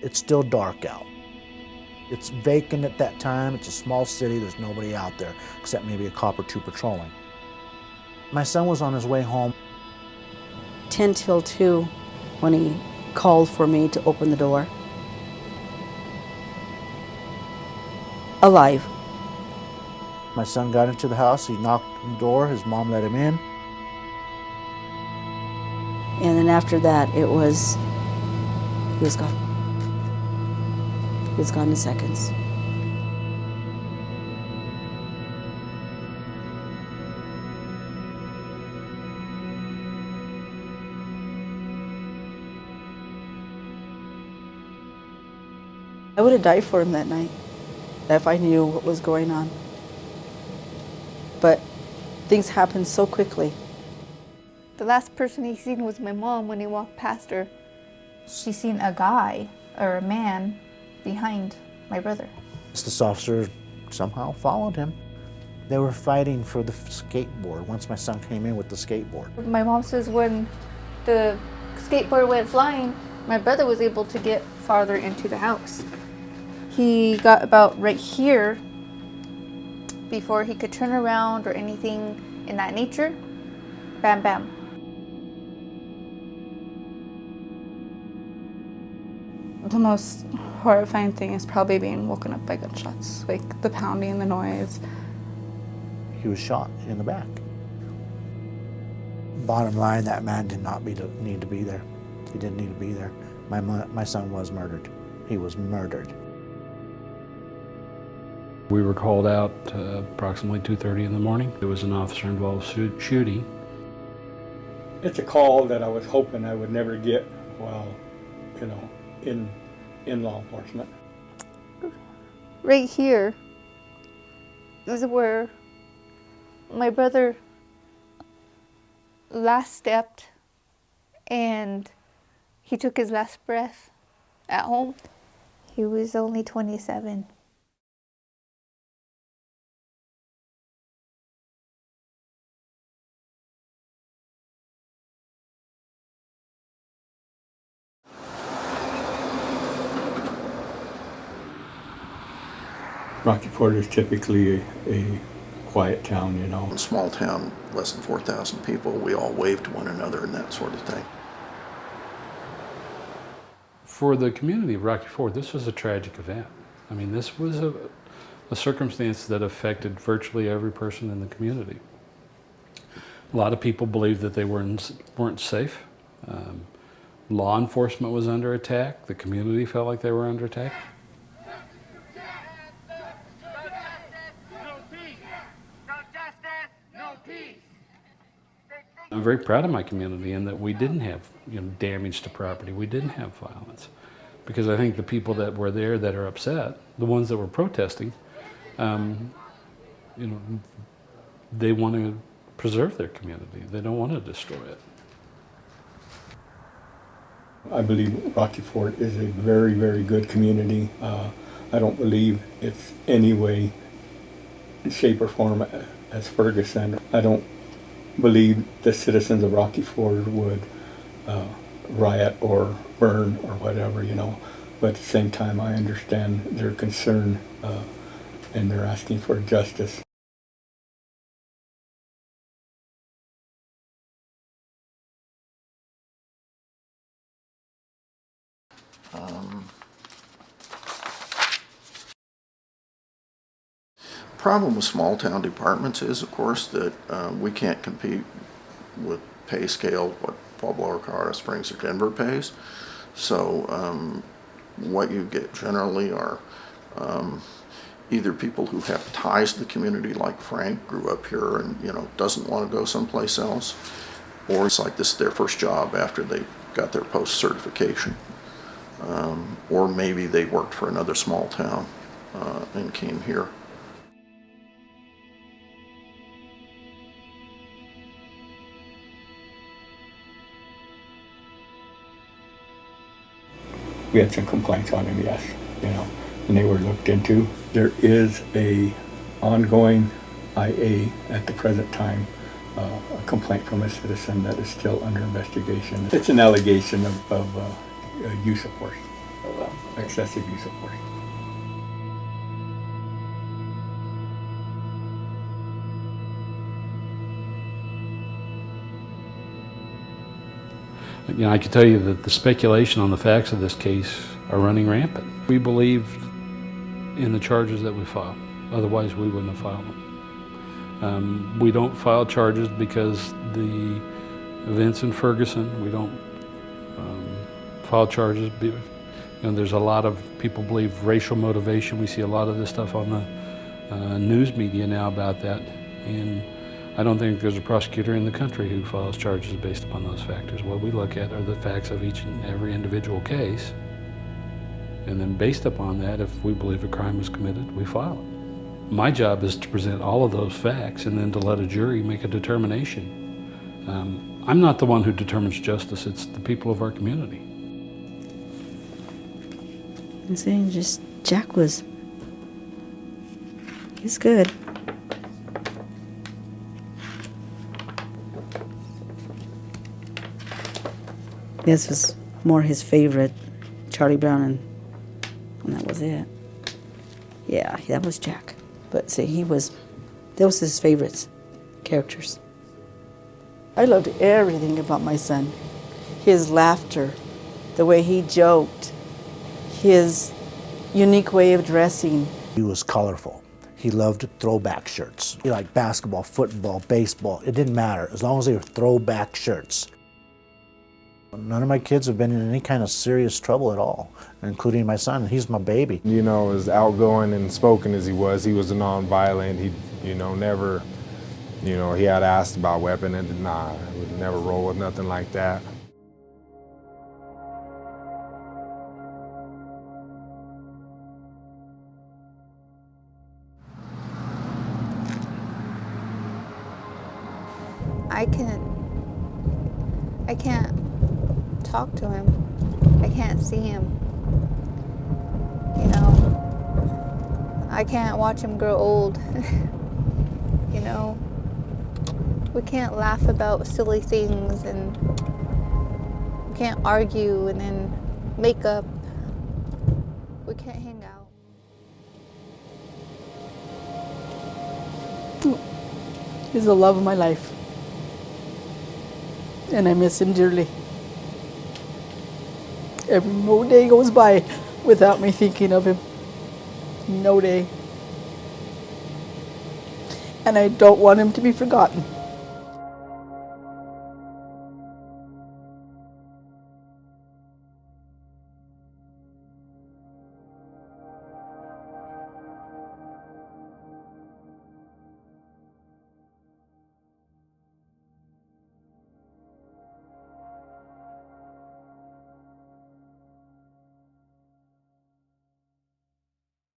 It's still dark out. It's vacant at that time. It's a small city. There's nobody out there except maybe a cop or two patrolling. My son was on his way home. 10 till 2 when he called for me to open the door. Alive. My son got into the house. He knocked on the door. His mom let him in. And then after that, he was gone. He was gone in seconds. I would have died for him that night if I knew what was going on. But things happened so quickly. The last person he seen was my mom when he walked past her. She seen a guy or a man behind my brother. This officer somehow followed him. They were fighting for the skateboard once my son came in with the skateboard. My mom says when the skateboard went flying, my brother was able to get farther into the house. He got about right here before he could turn around or anything in that nature. Bam, bam. The most horrifying thing is probably being woken up by gunshots, like the pounding, the noise. He was shot in the back. Bottom line, that man did not need to be there. He didn't need to be there. My son was murdered. He was murdered. We were called out approximately 2:30 in the morning. There was an officer-involved shooting. It's a call that I was hoping I would never get while, in law enforcement. Right here is where my brother last stepped and he took his last breath at home. He was only 27. Rocky Ford is typically a quiet town, A small town, less than 4,000 people, we all wave to one another and that sort of thing. For the community of Rocky Ford, this was a tragic event. I mean, this was a circumstance that affected virtually every person in the community. A lot of people believed that they weren't safe. Law enforcement was under attack. The community felt like they were under attack. I'm very proud of my community in that we didn't have damage to property. We didn't have violence. Because I think the people that were there that are upset, the ones that were protesting, they want to preserve their community. They don't want to destroy it. I believe Rocky Ford is a very, very good community. I don't believe it's any way, shape, or form as Ferguson. I don't believe the citizens of Rocky Ford would riot or burn or whatever, But at the same time, I understand their concern and they're asking for justice. Problem with small town departments is, of course, that we can't compete with pay scale what Pueblo, Colorado Springs, or Denver pays. So what you get generally are either people who have ties to the community, like Frank, grew up here and doesn't want to go someplace else, or it's like this is their first job after they got their post certification, or maybe they worked for another small town and came here. We had some complaints on him, yes, and they were looked into. There is a ongoing IA at the present time, a complaint from a citizen that is still under investigation. It's an allegation of use of force. excessive use of force. You know, I can tell you that the speculation on the facts of this case are running rampant. We believed in the charges that we filed. Otherwise, we wouldn't have filed them. We don't file charges because the events in Ferguson, we don't file charges. You know, there's a lot of people believe racial motivation. We see a lot of this stuff on the news media now about that. And I don't think there's a prosecutor in the country who files charges based upon those factors. What we look at are the facts of each and every individual case. And then based upon that, if we believe a crime was committed, we file it. My job is to present all of those facts and then to let a jury make a determination. I'm not the one who determines justice, it's the people of our community. I'm saying just Jack was, he's good. This was more his favorite, Charlie Brown, and that was it. Yeah, that was Jack. But see, those was his favorites, characters. I loved everything about my son. His laughter, the way he joked, his unique way of dressing. He was colorful. He loved throwback shirts. He liked basketball, football, baseball. It didn't matter, as long as they were throwback shirts. None of my kids have been in any kind of serious trouble at all, including my son. He's my baby. You know, as outgoing and spoken as he was a non-violent. He, you know, never, you know, he had asked about weapon and nah, would never roll with nothing like that. I can't talk to him. I can't see him. You know, I can't watch him grow old. You know, we can't laugh about silly things, and we can't argue and then make up. We can't hang out. He's the love of my life. And I miss him dearly. No day goes by without me thinking of him. No day. And I don't want him to be forgotten.